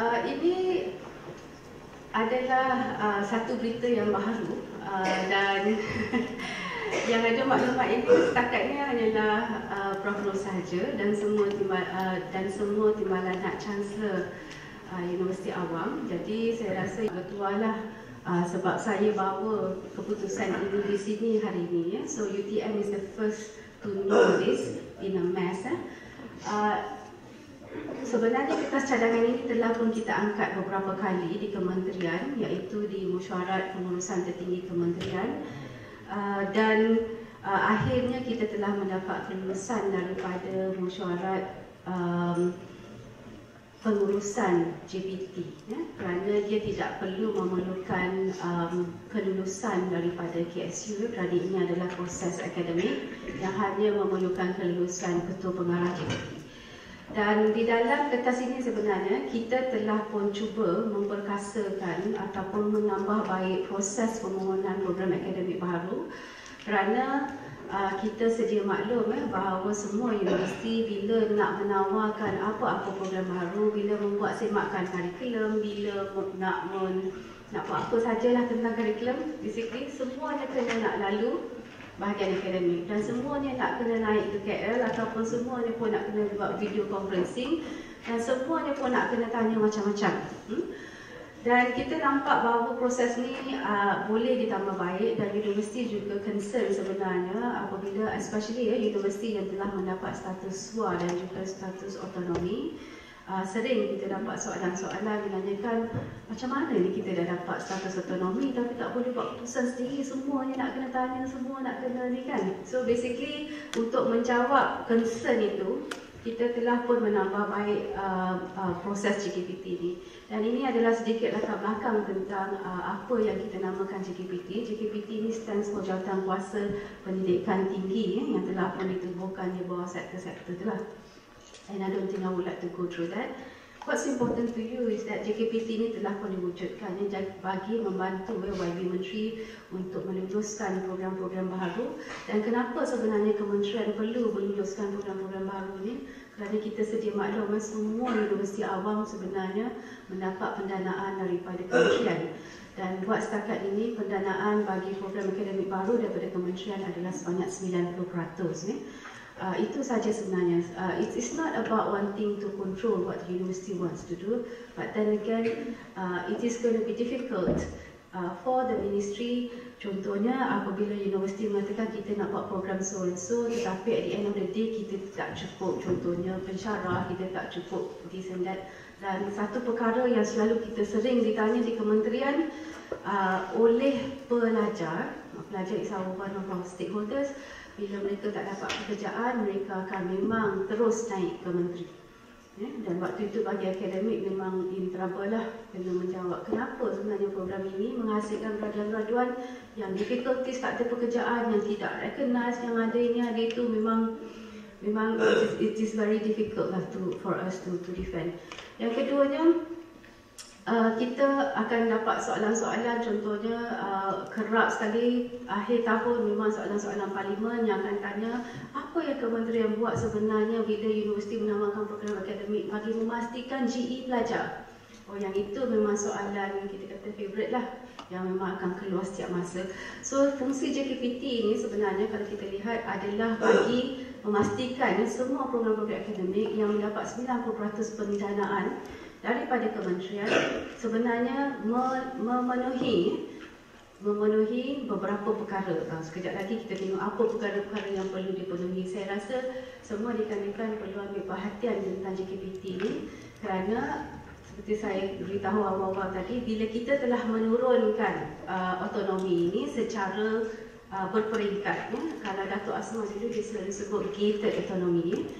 Ini adalah satu berita yang baru dan yang ada maklumat ini setakatnya hanyalah Prof Nur sahaja dan semua timbalan Hak Chancellor Universiti Awam. Jadi saya rasa bertuahlah sebab saya bawa keputusan ini di sini hari ini. So UTM is the first to know this in a mass. Sebenarnya kertas cadangan ini telah pun kita angkat beberapa kali di kementerian, iaitu di mesyuarat pengurusan tertinggi kementerian, dan akhirnya kita telah mendapat kelulusan daripada mesyuarat pengurusan JPT, kerana dia tidak perlu memerlukan kelulusan daripada KSU kerana ini adalah proses akademik yang hanya memerlukan kelulusan ketua pengarah JPT. Dan di dalam kertas ini sebenarnya kita telah pun cuba memperkasakan ataupun menambah baik proses permohonan program akademik baru, kerana kita sedia maklum bahawa semua universiti bila nak menawarkan apa-apa program baru, bila membuat semakan kurikulum, bila nak buat apa sajalah tentang kurikulum, basically semuanya kena nak lalu bahagian akademik dan semuanya nak kena naik ke KL ataupun semuanya pun nak kena buat video conferencing dan semuanya pun nak kena tanya macam-macam. Dan kita nampak bahawa proses ni boleh ditambah baik dan universiti juga concern sebenarnya apabila especially universiti yang telah mendapat status SWA dan juga status otonomi. Sering kita dapat soalan-soalan menanyakan macam mana ni kita dah dapat status otonomi tapi tak boleh buat keputusan sendiri, semuanya nak kena tanya, semua nak kena ni kan. So basically untuk menjawab concern itu, kita telah pun menambah baik proses JKPT ni. Dan ini adalah sedikit latar belakang tentang apa yang kita namakan JKPT. JKPT ni stands for Jawatan Kuasa Pendidikan Tinggi yang telah pun ditubuhkan di bawah sektor-sektor itulah. And I don't think I would like to go through that. What's important to you is that JKPT ini telah pun diwujudkan bagi membantu YB Menteri untuk meluluskan program-program baru. Dan kenapa sebenarnya kementerian perlu meluluskan program-program baru ini? Kerana kita sedia maklum semua universiti awam sebenarnya mendapat pendanaan daripada kementerian. Dan buat setakat ini pendanaan bagi program akademik baru daripada kementerian adalah sebanyak 90%. Itu saja sebenarnya. It's not about wanting to control what the university wants to do, but then again, it is going to be difficult for the ministry. Contohnya, apabila universiti mengatakan kita nak buat program so and so, tetapi at the end of the day kita tak cukup. Contohnya pensyarah kita tak cukup this and that. Dan satu perkara yang selalu kita sering ditanya di kementerian oleh pelajar is one of our stakeholders. Bila mereka tak dapat pekerjaan, mereka akan memang terus naik ke menteri. Dan waktu itu bagi akademik memang in trouble lah, kena menjawab kenapa sebenarnya program ini menghasilkan graduan-graduan yang difficulties tak ada pekerjaan, yang tidak recognized, yang ada ini ada itu, memang it is very difficult lah for us to defend. Yang keduanya, kita akan dapat soalan-soalan, contohnya kerap sekali akhir tahun memang soalan-soalan parlimen yang akan tanya apa yang kementerian buat sebenarnya bila universiti menamakan program akademik bagi memastikan GE pelajar. Yang itu memang soalan kita kata favourite lah, yang memang akan keluar setiap masa. So fungsi JKPT ini sebenarnya kalau kita lihat adalah bagi memastikan semua program-program akademik yang mendapat 90% pendanaan daripada kementerian sebenarnya memenuhi beberapa perkara. Sekejap lagi kita tengok apa perkara-perkara yang perlu dipenuhi. Saya rasa semua dikandikan perlu ambil perhatian tentang JKPT ini kerana seperti saya beritahu awal-awal tadi, bila kita telah menurunkan otonomi ini secara berperingkat, kalau Datuk Asma dulu dia selalu sebut gated autonomy.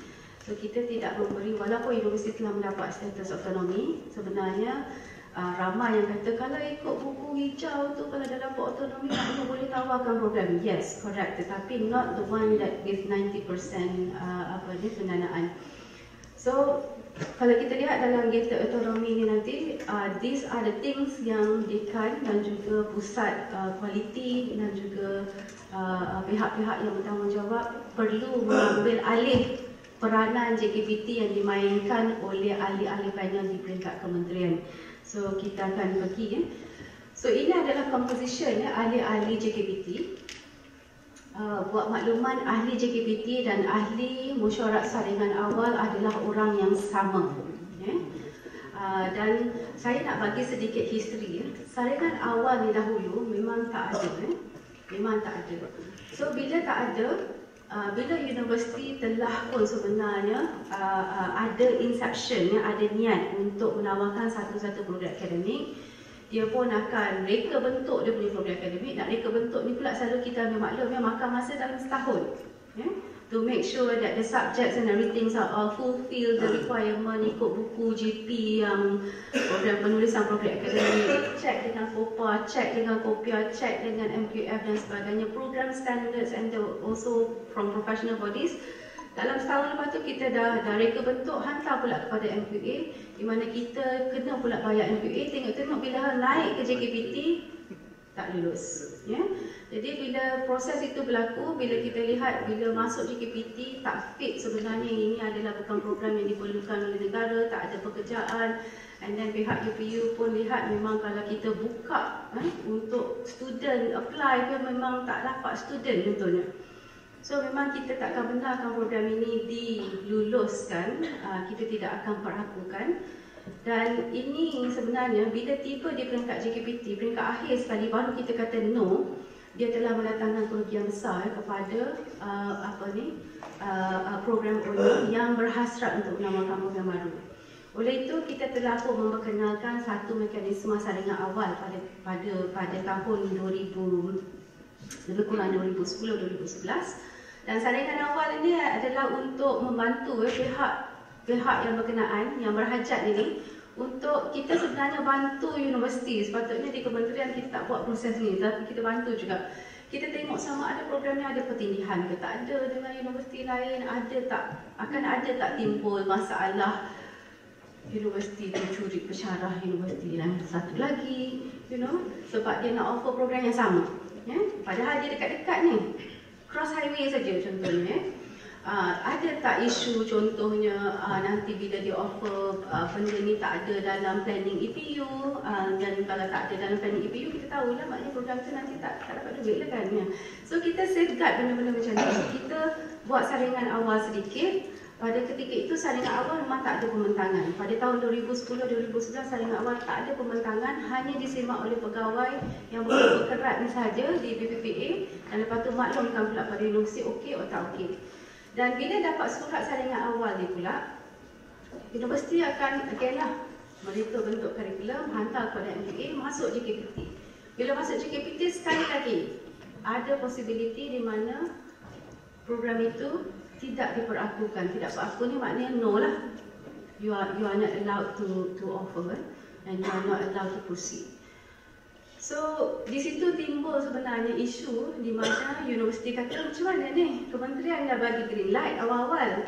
So kita tidak memberi, walaupun universiti telah mendapat status otonomi, sebenarnya ramai yang kata kalau ikut buku hijau tu kalau dah dapat otonomi maknanya boleh tawarkan program. Yes, correct. Tetapi not the one that with 90% pendanaan. So kalau kita lihat dalam gated autonomy ni nanti, these are the things yang dekan dan juga pusat kualiti dan juga pihak-pihak yang bertanggungjawab perlu mengambil alih peranan JKPT yang dimainkan oleh ahli-ahli panel di peringkat kementerian. So kita akan pergi ya. So ini adalah composition ya, ahli-ahli JKPT. Buat makluman, ahli JKPT dan ahli mesyuarat saringan awal adalah orang yang sama ya. Dan saya nak bagi sedikit history ya. Saringan awal ni dahulu memang tak ada ya. Memang tak ada. So bila tak ada, bila universiti telah pun sebenarnya ada inception, ada niat untuk menawarkan satu-satu program akademik, dia pun akan reka bentuk dia punya program akademik. Nak reka bentuk ni pula selalu kita ambil maklum yang makan masa dalam setahun to make sure that the subjects and everything are all fulfill the requirement, ikut buku GP yang program penulisan program akademik, check dengan FOPA, check dengan COPIA, check dengan MQF dan sebagainya, program standards and also from professional bodies. Dalam setahun lepas tu kita dah reka bentuk, hantar pula kepada MQA, di mana kita kena pula bayar MQA. Tengok-tengok bila naik ke JKPT tak lulus ya. Jadi bila proses itu berlaku, bila kita lihat bila masuk JKPT tak fit sebenarnya, ini adalah bukan program yang diperlukan oleh negara, tak ada pekerjaan, and then pihak UPU pun lihat memang kalau kita buka untuk student apply ke memang tak dapat student contohnya. So memang kita tak akan benarkan program ini diluluskan, kita tidak akan perakukan. Dan ini sebenarnya bila tiba di peringkat JKPT, peringkat akhir sekali baru kita kata no, dia telah mendatangkan kerugian besar kepada program owner yang berhasrat untuk menawarkan program baru. Oleh itu kita telah pun memperkenalkan satu mekanisme saringan awal pada tahun 2000, lebih kurang 2010-2011. Dan saringan awal ini adalah untuk membantu pihak yang berkenaan, yang berhajat ini, untuk kita sebenarnya bantu universiti. Sepatutnya di kementerian kita tak buat proses ni, tapi kita bantu juga. Kita tengok sama ada programnya ada pertindihan ke tak ada dengan universiti lain, akan ada tak timbul masalah universiti mencuri pesyarah universiti lain satu lagi, sebab dia nak offer program yang sama. Padahal dia dekat-dekat ni, cross highway saja contohnya. Ada tak isu contohnya nanti bila dia offer benda ni tak ada dalam planning EPU, dan kalau tak ada dalam planning EPU kita tahulah maknanya program tu nanti tak dapat duit lah kan. So kita safeguard benda-benda macam ni. So kita buat saringan awal sedikit. Pada ketika itu saringan awal memang tak ada pembentangan. Pada tahun 2010-2011 saringan awal tak ada pembentangan, hanya disemak oleh pegawai yang bekerja ni sahaja di BPPA, dan lepas tu maklumkan pula pada universiti okey atau tak okey. Dan bila dapat surat saringan awal ni pula, universiti akan mereka bentuk kurikulum, hantar kepada MQA, masuk JKPT. Bila masuk JKPT sekali lagi, ada possibility di mana program itu tidak diperakukan. Tidak peraku ni maknanya no lah. You are not allowed to offer and you are not allowed to proceed. So di situ timbul sebenarnya isu di mana universiti kata macam mana ni, kementerian dah bagi green light awal-awal,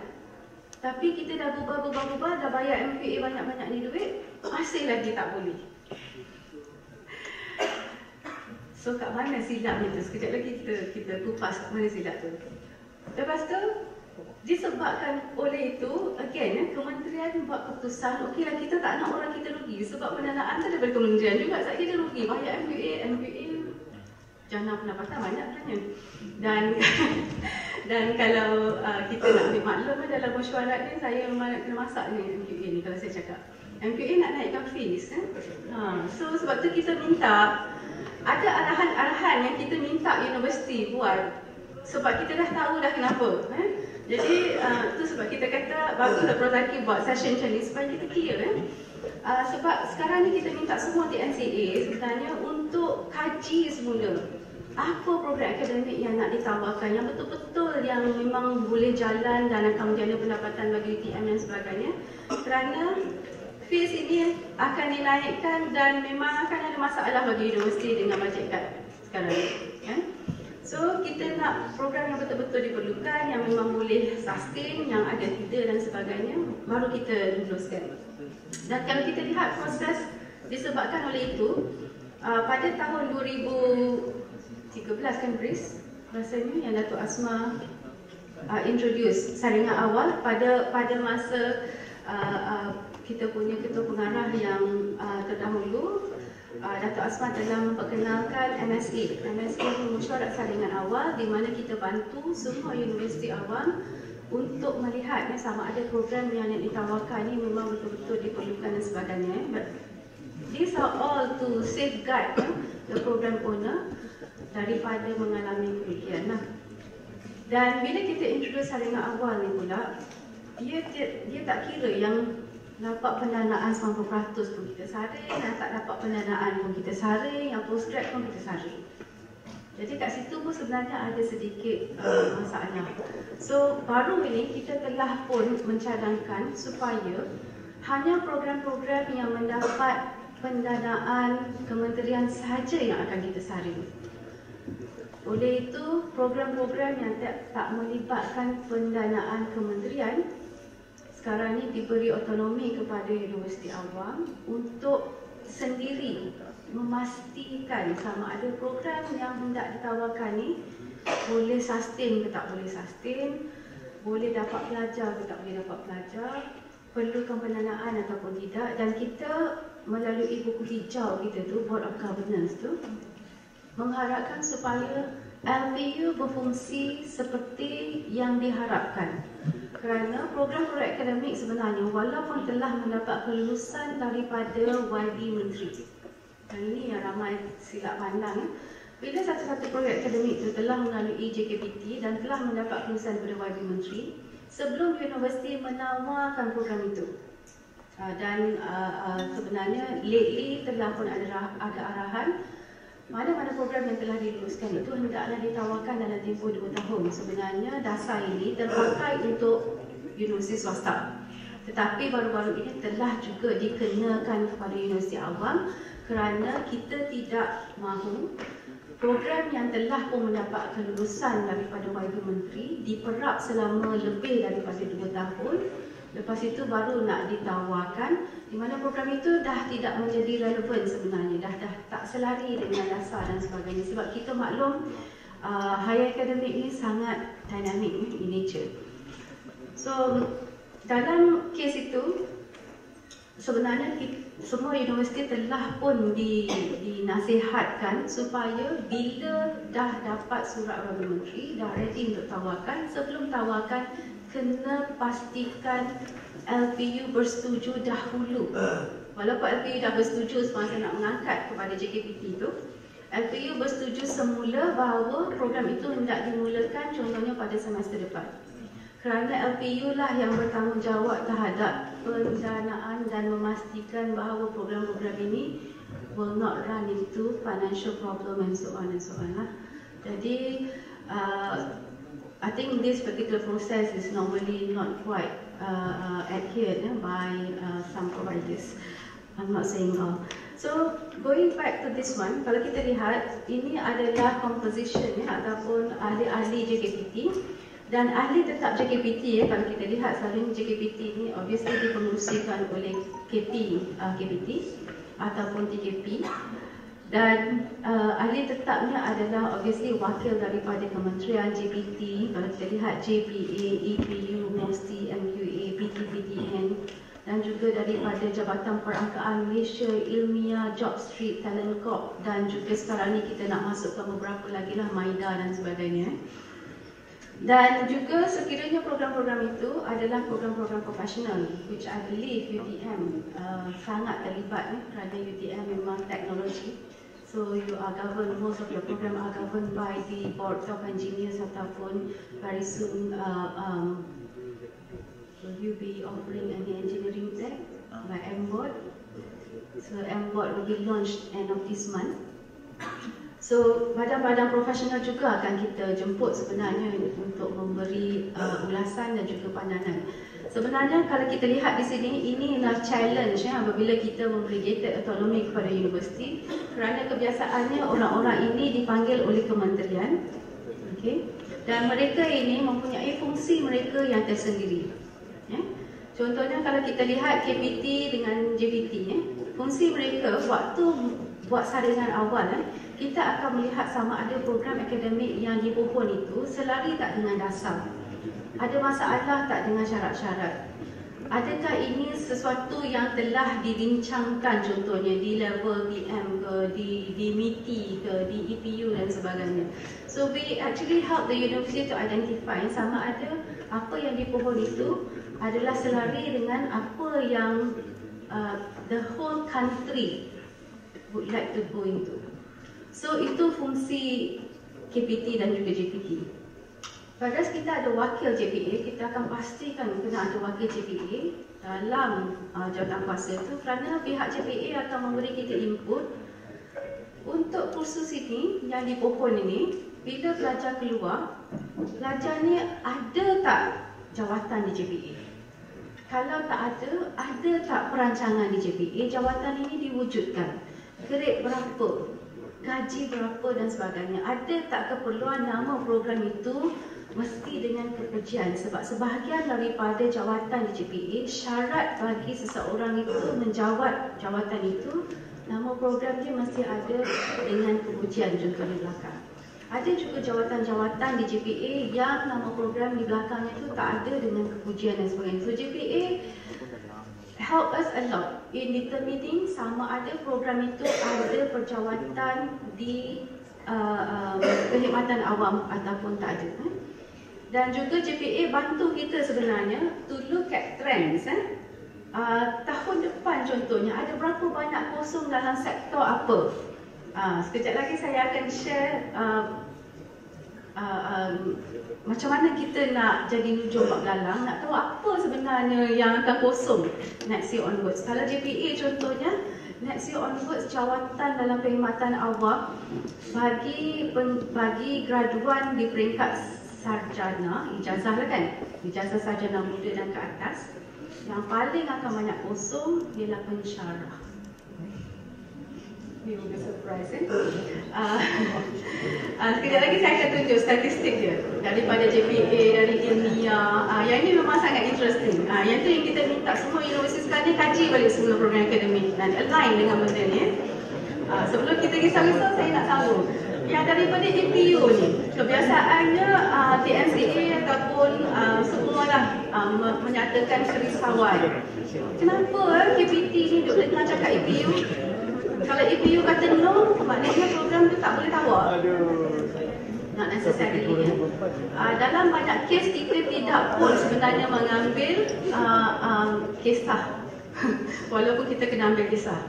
tapi kita dah berubah, dah bayar MPA banyak-banyak ni duit, masih lagi tak boleh. So kat mana silapnya tu? Sekejap lagi kita kupas kat mana silap tu. Lepas tu disebabkan oleh itu, again, kementerian buat keputusan, okeylah kita tak nak orang kita rugi, sebab pendanaan tu daripada kementerian juga, tak kita rugi, bayar MPA jana pendapatan banyak kan. Dan kalau kita nak ambil maklum dalam mesyuarat ni, saya memang kena masak ni MPA ni kalau saya cakap. MPA nak naikkan fees so sebab tu kita minta, ada arahan-arahan yang kita minta universiti buat, sebab kita dah tahu dah kenapa. Jadi tu sebab kita kata baguslah Prof Zaki buat session macam ni supaya kita clear sebab sekarang ni kita minta semua TNCA sebenarnya untuk kaji semula apa program akademik yang nak ditawarkan, yang betul-betul yang memang boleh jalan dan akan menjana pendapatan bagi UTM dan sebagainya. Kerana fees ini akan dinaikkan dan memang akan ada masalah bagi universiti dengan bajet kad sekarang ni. So kita nak program yang betul-betul diperlukan, yang memang boleh sustain, yang ada feeder dan sebagainya, baru kita luluskan. Dan kalau kita lihat proses disebabkan oleh itu, pada tahun 2013 kan Bris, rasanya yang Datuk Asma introduce saringan awal pada masa kita punya ketua pengarah yang terdahulu, Dato' Azman telah memperkenalkan MSA. MSA mesyuarat saringan awal di mana kita bantu semua universiti awam untuk melihat sama ada program yang ditawarkan ini memang betul-betul diperlukan dan sebagainya. But these are all to safeguard the program owner daripada mengalami kerugian. Dan bila kita introduce saringan awal ni pula, dia tak kira yang dapat pendanaan 90% pun kita saring, yang tak dapat pendanaan pun kita saring, yang postgrad pun kita saring. Jadi kat situ pun sebenarnya ada sedikit masalah. So baru ini kita telah pun mencadangkan supaya hanya program-program yang mendapat pendanaan kementerian sahaja yang akan kita saring. Oleh itu, program-program yang tak melibatkan pendanaan kementerian sekarang ini diberi otonomi kepada universiti awam untuk sendiri memastikan sama ada program yang hendak ditawarkan ni boleh sustain ke tak boleh sustain, boleh dapat pelajar ke tak boleh dapat pelajar, perlukan pendanaan ataupun tidak. Dan kita melalui buku hijau kita tu, Board of Governance tu, mengharapkan supaya LPU berfungsi seperti yang diharapkan. Kerana program-program akademik sebenarnya walaupun telah mendapat kelulusan daripada YB Menteri, dan ini yang ramai silap pandang, bila satu-satu program akademik itu telah melalui JKPT dan telah mendapat kelulusan daripada YB Menteri, sebelum universiti menawarkan program itu. Dan sebenarnya lately telah pun ada arahan mana-mana program yang telah diluluskan itu hendaklah ditawarkan dalam tempoh 2 tahun. Sebenarnya dasar ini terpakai untuk universiti swasta, tetapi baru-baru ini telah juga dikenakan kepada universiti awam kerana kita tidak mahu program yang telah pun mendapat kelulusan daripada YB Menteri diperap selama lebih daripada 2 tahun. Lepas itu baru nak ditawarkan, di mana program itu dah tidak menjadi relevan sebenarnya, dah tak selari dengan dasar dan sebagainya. Sebab kita maklum higher academic ni sangat dynamic in nature. So dalam kes itu sebenarnya semua universiti telah pun dinasihatkan supaya bila dah dapat surat YB Menteri, dah ready untuk tawarkan, sebelum tawarkan kena pastikan LPU bersetuju dahulu. Walaupun LPU dah bersetuju semasa nak mengangkat kepada JKPT itu, LPU bersetuju semula bahawa program itu hendak dimulakan contohnya pada semester depan. Kerana LPU lah yang bertanggungjawab terhadap pendanaan dan memastikan bahawa program-program ini will not run into financial problem and so on and so on lah. Jadi I think this particular process is normally not quite adhered by some providers. I'm not saying all. So going back to this one, kalau kita lihat ini adalah composition ataupun ahli-ahli JKPT dan ahli tetap JKPT kalau kita lihat selalunya JKPT ini obviously dipengerusikan oleh KPT ataupun TKP. Dan ahli tetapnya adalah obviously wakil daripada Kementerian JPT. Kalau kita lihat JPA, EPU, MOSTI, MUA, PTPTN, dan juga daripada Jabatan Perangkaan Malaysia, Ilmiah, Job Street, Talent Corp, dan juga sekarang ni kita nak masukkan beberapa lagi lah MIDA dan sebagainya. Dan juga sekiranya program-program itu adalah program-program profesional, which I believe UTM sangat terlibat kerana UTM memang teknologi. So you are governed, most of your program are governed by the Board of Engineers ataupun very soon will you be offering any engineering tech by MBOD? So MBOD will be launched end of this month. So badan-badan profesional juga akan kita jemput sebenarnya untuk memberi ulasan dan juga pandangan. Sebenarnya kalau kita lihat di sini, ini adalah challenge apabila kita memberi gated autonomy kepada universiti kerana kebiasaannya orang-orang ini dipanggil oleh kementerian, okay? Dan mereka ini mempunyai fungsi mereka yang tersendiri. Contohnya kalau kita lihat KPT dengan JPT, fungsi mereka waktu buat saringan awal, kita akan melihat sama ada program akademik yang dipohon itu selari tak dengan dasar. ada masalah tak dengan syarat-syarat? Adakah ini sesuatu yang telah dibincangkan contohnya di level PM ke, di MITI ke, di EPU dan sebagainya. So we actually help the university to identify sama ada apa yang dipohon itu adalah selari dengan apa yang the whole country would like to go into. So itu fungsi KPT dan juga JPT. Pada kita ada wakil JPA, kita akan pastikan kena ada wakil JPA dalam jawatan kuasa itu kerana pihak JPA akan memberi kita input untuk kursus ini yang dipohon ini. Bila pelajar keluar, pelajar ni ada tak jawatan di JPA? Kalau tak ada tak perancangan di JPA, jawatan ini diwujudkan? Grade berapa? Gaji berapa dan sebagainya? Ada tak keperluan nama program itu mesti dengan kepujian? Sebab sebahagian daripada jawatan di JPA, syarat bagi seseorang itu menjawat jawatan itu, nama program dia mesti ada dengan kepujian, contohnya belakang. Ada juga jawatan-jawatan di JPA yang nama program di belakangnya itu tak ada dengan kepujian dan sebagainya. So JPA help us a lot in determining sama ada program itu ada perjawatan di perkhidmatan awam ataupun tak ada. Dan juga JPA bantu kita sebenarnya to look at trends. Tahun depan contohnya ada berapa banyak kosong dalam sektor apa. Sekejap lagi saya akan share macam mana kita nak jadi nujum bak belalang, nak tahu apa sebenarnya yang akan kosong next year onwards. Kalau JPA contohnya, next year onwards jawatan dalam perkhidmatan awam bagi graduan di peringkat sarjana, ijazah lah kan, ijazah sarjana muda dan ke atas, yang paling akan banyak kosong ialah pensyarah. You will be surprised, sekejap lagi saya akan tunjuk statistik dia daripada JPA, dari ilmiah. Yang ini memang sangat interesting. Yang tu yang kita minta semua universiti sekarang ni kaji balik semua program akademik dan align dengan benda ni. Sebelum kita risau-risau, saya nak tahu yang daripada EPU ni, kebiasaannya TMCA ataupun semualah menyatakan kerisauan. Kenapa KPT ni duk dengar cakap EPU? Kalau EPU kata no, maknanya program tu tak boleh tawar. Not necessarily. Dalam banyak kes kita tidak pun sebenarnya mengambil kisah. Walaupun kita kena ambil kisah.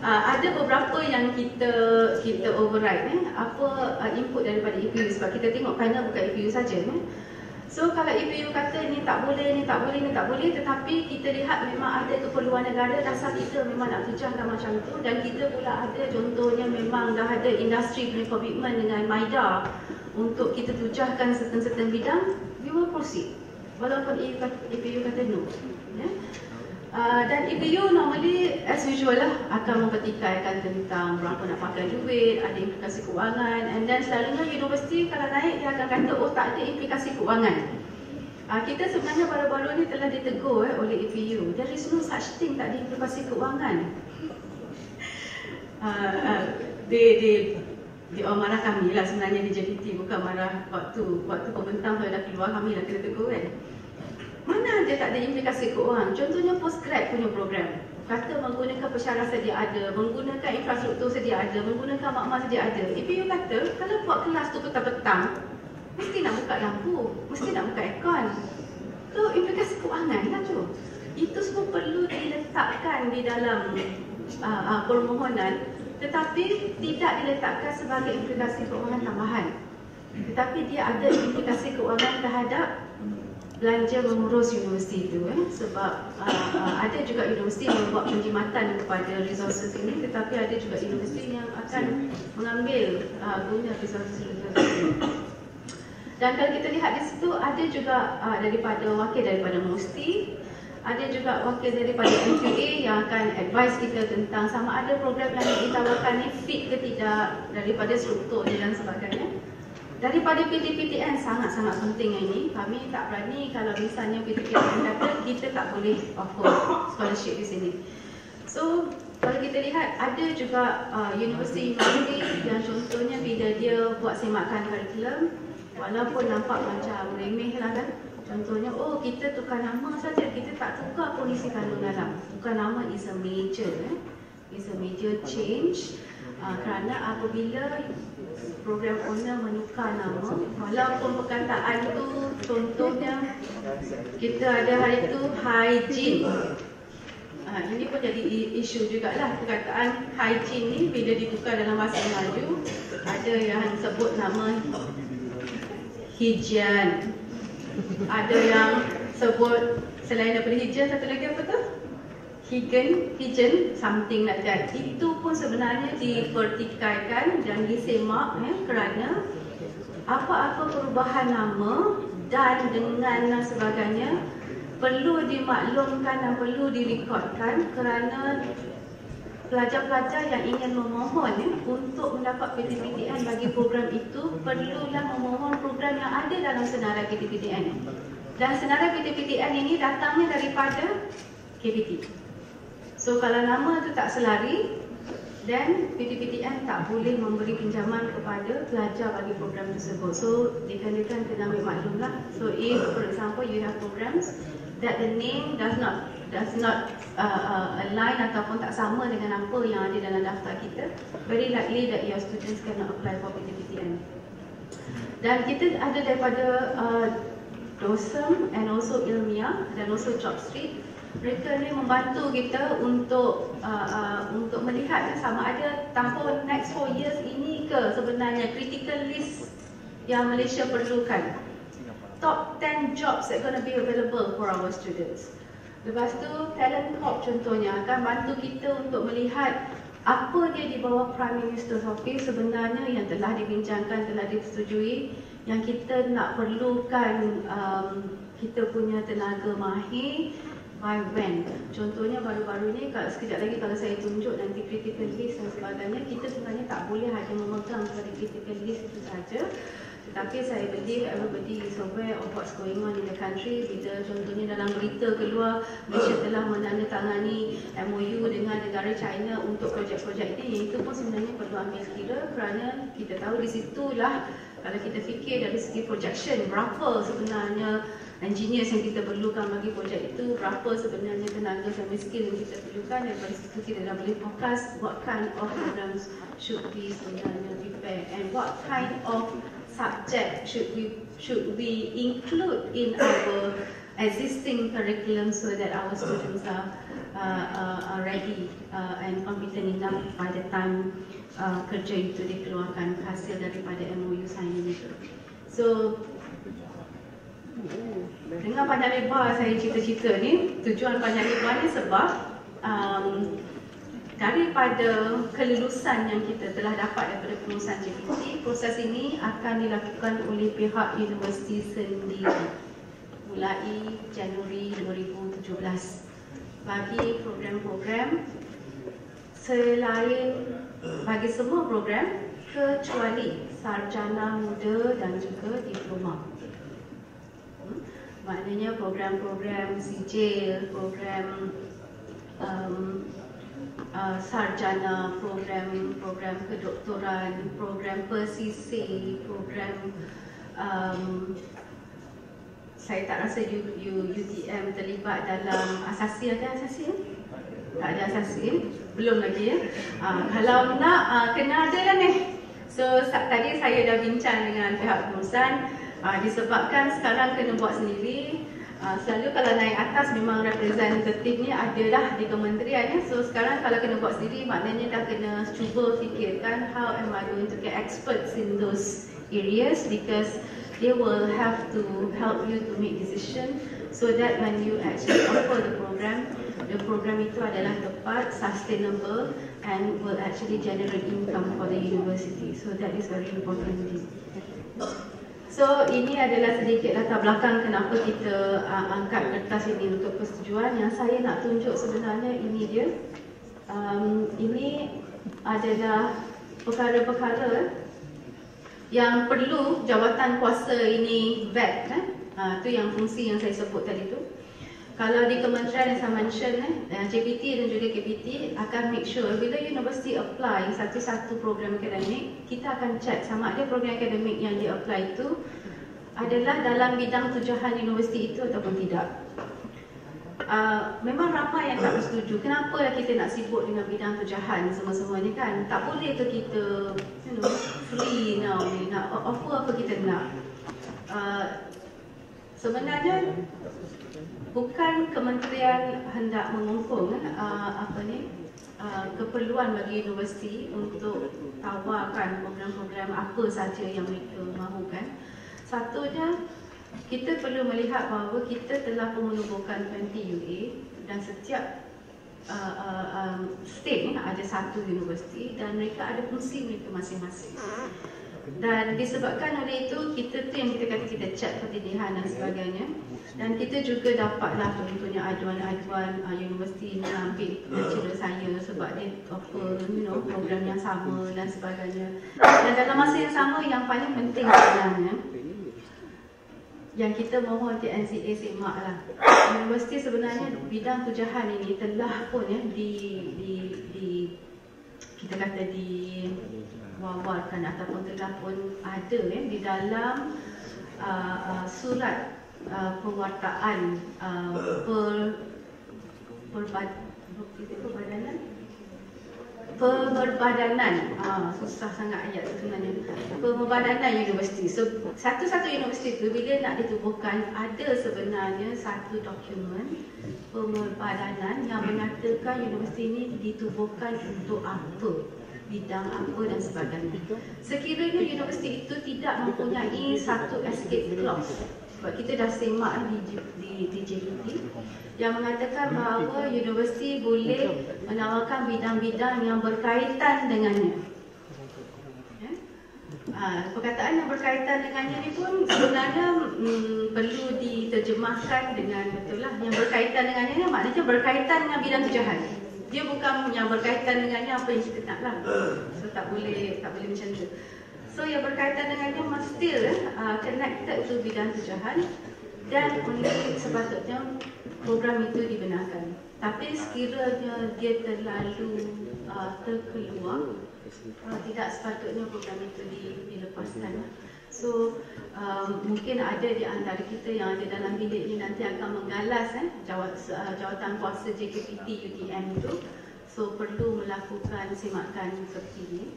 Ada beberapa yang kita override apa input daripada EPU sebab kita tengok panel bukan EPU saja. So kalau EPU kata ni tak boleh, ni tak boleh, ni tak boleh, tetapi kita lihat memang ada keperluan negara, dasar kita memang nak tujahkan macam tu, dan kita pula ada contohnya memang dah ada industri punya komitmen dengan MIDA untuk kita tujahkan certain bidang, we will proceed walaupun EPU kata no. Dan EPU normally as usual lah akan mempertikaikan tentang berapa nak pakai duit, ada implikasi kewangan, and then selalunya universiti kalau naik dia akan kata oh tak ada implikasi kewangan. Kita sebenarnya baru-baru ni telah ditegur oleh EPU, there is no such thing, tak ada implikasi kewangan. Dia marah kami lah sebenarnya di JPT, bukan marah waktu pembentang tu dah keluar, kami dah kena tegur kan. Mana ada tak ada implikasi keuangan? Contohnya postgrad punya program. Kata menggunakan pesara sedia ada, menggunakan infrastruktur sedia ada, menggunakan makmal sedia ada. EPU kata kalau buat kelas tu petang-petang, mesti nak buka lampu, mesti nak buka aircon. Tu implikasi keuangan lah tu. Itu semua perlu diletakkan di dalam permohonan, tetapi tidak diletakkan sebagai implikasi keuangan tambahan. Tetapi dia ada implikasi keuangan terhadap belanja mengurus universiti itu sebab ada juga universiti yang buat penjimatan kepada resources ini, tetapi ada juga universiti yang akan mengambil guna resources ini. Dan kalau kita lihat di situ ada juga wakil daripada MUSTI, ada juga wakil daripada MQA yang akan advise kita tentang sama ada program yang ditawarkan ni fit ke tidak, daripada strukturnya dan sebagainya. Daripada PTPTN sangat-sangat penting ini. Kami tak berani kalau misalnya PTPTN kata kita tak boleh offer scholarship di sini. So kalau kita lihat ada juga universiti-universiti yang contohnya bila dia buat semakan kurikulum, walaupun nampak macam remeh lah kan, Contohnya, oh kita tukar nama saja, kita tak tukar pun isi kandung dalam. Tukar nama is a major, is a major change. Kerana apabila program owner menukar nama, walaupun perkataan tu contohnya kita ada hari tu hygiene. Ini pun jadi isu jugalah, perkataan hygiene ni bila ditukar dalam bahasa Melayu, ada yang sebut nama higian, ada yang sebut selain daripada higian, satu lagi apa tu? Higiene, something like that. Itu pun sebenarnya dipertikaikan dan disemak kerana apa-apa perubahan nama dan dengan sebagainya perlu dimaklumkan dan perlu direkodkan kerana pelajar-pelajar yang ingin memohon untuk mendapat PTPTN bagi program itu perlulah memohon program yang ada dalam senarai PTPTN. Dan senarai PTPTN ini datangnya daripada KPT. So kalau nama itu tak selari, then PTPTN tak boleh memberi pinjaman kepada pelajar bagi program tersebut. So dekan-dekan kena ambil maklumlah. So if for example you have programs that the name does not align ataupun tak sama dengan apa yang ada dalam daftar kita, very likely that your students cannot apply for PTPTN. Dan kita ada daripada DOSM and also Ilmiah dan also JobStreet. Mereka ni membantu kita untuk melihat sama ada tahun next 4 years ini ke sebenarnya critical list yang Malaysia perlukan. Top 10 jobs that gonna be available for our students. Lepas tu Talent Corp contohnya akan bantu kita untuk melihat apa dia di bawah Prime Minister's Office sebenarnya yang telah dibincangkan, telah disetujui, yang kita nak perlukan kita punya tenaga mahir by when. Contohnya baru-baru ni, kalau sekejap lagi kalau saya tunjuk nanti critical list dan sebagainya, kita sebenarnya tak boleh hanya memegang pada critical list itu saja. Tetapi saya believe everybody is aware of what's going on in the country. Bila contohnya dalam berita keluar, Malaysia telah menandatangani MOU dengan negara China untuk projek-projek ini, itu pun sebenarnya perlu ambil kira kerana kita tahu di situlah kalau kita fikir dari segi projection berapa sebenarnya engineers yang kita perlukan bagi projek itu, berapa sebenarnya tenaga semi-skill yang kita perlukan, dan dari situ kita dah boleh fokus what kind of programs should be sebenarnya prepare and what kind of subject should we include in our existing curriculum so that our students are ready and competent enough by the time kerja itu dikeluarkan hasil daripada MOU signing itu. So dengan panjang lebar saya cerita-cerita ni, tujuan panjang lebar ni sebab daripada kelulusan yang kita telah dapat daripada kelulusan JPT, proses ini akan dilakukan oleh pihak universiti sendiri mulai Januari 2017 bagi program-program selain bagi semua program kecuali sarjana muda dan juga diploma. Maknanya program-program sijil, program sarjana, program kedoktoran, program persisi, program saya tak rasa UTM terlibat dalam asasi. Ada asasi? Tak ada asasi, belum lagi ya. Kalau nak kena ada lah ni. So tadi saya dah bincang dengan pihak pengurusan, disebabkan sekarang kena buat sendiri. Selalu kalau naik atas memang representatifnya ada dah di kementerian ya. So sekarang kalau kena buat sendiri maknanya dah kena cuba fikirkan how am I going to get experts in those areas, because they will have to help you to make decision so that when you actually offer the program itu adalah tepat, sustainable and will actually generate income for the university. So that is very important. So ini adalah sedikit latar belakang kenapa kita angkat kertas ini untuk persetujuan. Yang saya nak tunjuk sebenarnya ini dia. Ini adalah perkara-perkara yang perlu jawatan kuasa ini vet. Itu yang fungsi yang saya sebut tadi tu. Kalau di kementerian yang saya mention, JPT dan juga KPT akan make sure bila universiti apply satu-satu program akademik, kita akan check sama ada program akademik yang di apply itu adalah dalam bidang tujuan universiti itu ataupun tidak. Memang ramai yang tak bersetuju. Kenapa lah kita nak sibuk dengan bidang tujuan semua-semuanya kan? Tak boleh ke kita free now ni, nak offer apa kita nak. Sebenarnya bukan kementerian hendak mengungkung keperluan bagi universiti untuk tawarkan program-program apa saja yang mereka mahukan. Satunya, kita perlu melihat bahawa kita telah menubuhkan 20 UA dan setiap state ada satu universiti dan mereka ada fungsi mereka masing-masing. Dan disebabkan oleh itu, kita tu yang kita kata kita cek pertidakkan dan sebagainya. Dan kita juga dapatlah contohnya aduan-aduan universiti nak ambil lecturer saya sebab dia offer program yang sama dan sebagainya. Dan dalam masa yang sama, yang paling penting sebenarnya yang kita mohon TNCA semak lah, universiti sebenarnya bidang tujuan ini telah pun kita kata diwawarkan ataupun telah pun ada di dalam surat pewartaan Pemerbadanan, susah sangat ayat tu sebenarnya. Pemerbadanan universiti. So, satu-satu universiti itu bila nak ditubuhkan, ada sebenarnya satu dokumen pemerbadanan yang mengatakan universiti ini ditubuhkan untuk apa, bidang apa dan sebagainya. Sekiranya universiti itu tidak mempunyai satu escape clause, sebab kita dah semak di JPT yang mengatakan bahawa universiti boleh menawarkan bidang-bidang yang berkaitan dengannya. Perkataan yang berkaitan dengannya ni pun sebenarnya perlu diterjemahkan dengan betul lah. Yang berkaitan dengannya ni maknanya berkaitan dengan bidang tujuan. Dia bukan yang berkaitan dengannya apa yang kita nak lah. So tak boleh macam tu. So yang berkaitan dengannya mesti connected to bidang tujuan dan sepatutnya program itu dibenarkan. Tapi sekiranya dia terlalu terkeluar, tidak sepatutnya program itu dilepaskan. So mungkin ada di antara kita yang ada dalam bilik ini nanti akan menggalas jawatan kuasa JKPT UTM itu. So perlu melakukan semakan seperti ini.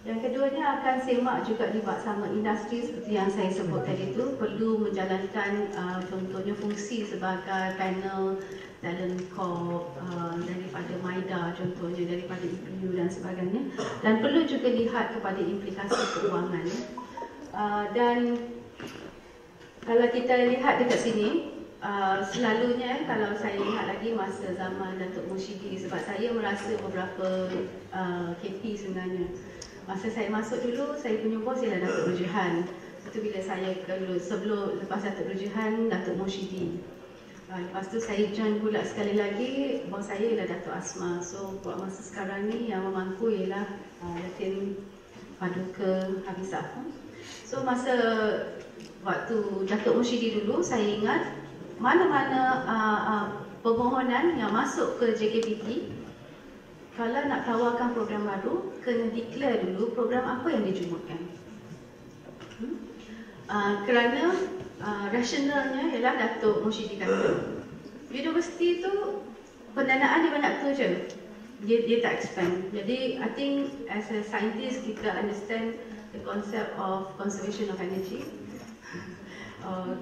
Yang keduanya akan semak juga bersama industri seperti yang saya sebut tadi itu, perlu menjalankan contohnya fungsi sebagai panel talent corp daripada MIDA contohnya, daripada EPU dan sebagainya, dan perlu juga lihat kepada implikasi keuangan. Dan kalau kita lihat dekat sini, selalunya kalau saya lihat lagi masa zaman Datuk Mushidi, sebab saya merasa beberapa KP sebenarnya. Masa saya masuk dulu, saya punya bos ialah Datuk Rujihan. Itu bila saya lepas Datuk Rujihan, Datuk Mushidi. Lepas tu saya join pula sekali lagi, bos saya ialah Datuk Asma. So buat masa sekarang ni yang memangku ialah Datin Paduka Hafizah. So masa waktu Datuk Mushidi dulu, saya ingat mana-mana permohonan yang masuk ke JKPT, kalau nak tawarkan program baru, kena declare dulu program apa yang dijumurkan. Kerana rasionalnya ialah Datuk Mushidi kata, universiti tu pendanaan dia banyak tu je, dia tak expand. Jadi I think as a scientist kita understand the concept of conservation of energy,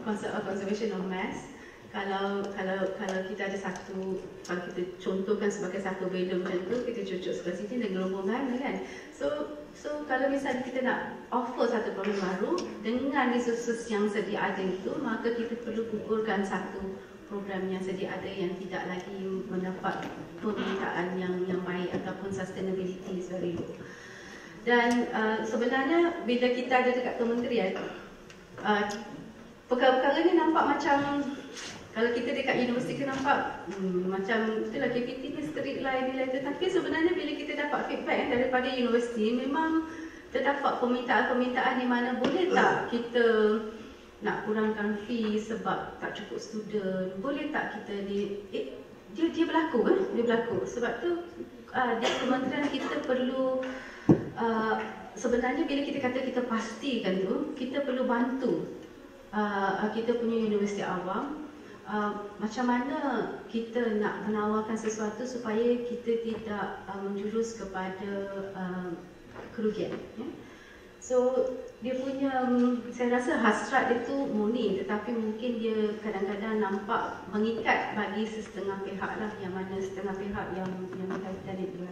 concept of conservation of mass. Kalau kita ada satu, kalau kita contohkan sebagai satu benda macam tu, kita cucuk sebelah sini dengan rombongan kan. So kalau misalnya kita nak offer satu program baru dengan resources yang sedia ada itu, maka kita perlu gugurkan satu program yang sedia ada yang tidak lagi mendapat permintaan yang baik ataupun sustainability is very low. Dan sebenarnya bila kita ada dekat kementerian, perkara-perkara ni nampak macam, kalau kita dekat universiti kita nampak macam itulah KPT ni strict lah ini tu. Tapi sebenarnya bila kita dapat feedback daripada universiti, memang terdapat permintaan-permintaan di mana boleh tak kita nak kurangkan fee sebab tak cukup student, boleh tak kita dia berlaku kan? Dia berlaku. Sebab tu di kementerian kita perlu sebenarnya bila kita kata kita pastikan tu, kita perlu bantu kita punya universiti awam, macam mana kita nak menawarkan sesuatu supaya kita tidak menjurus kepada kerugian. Ya? So dia punya, saya rasa hasrat dia tu murni, tetapi mungkin dia kadang-kadang nampak mengikat bagi setengah pihak lah, yang mana setengah pihak yang berkaitan itu.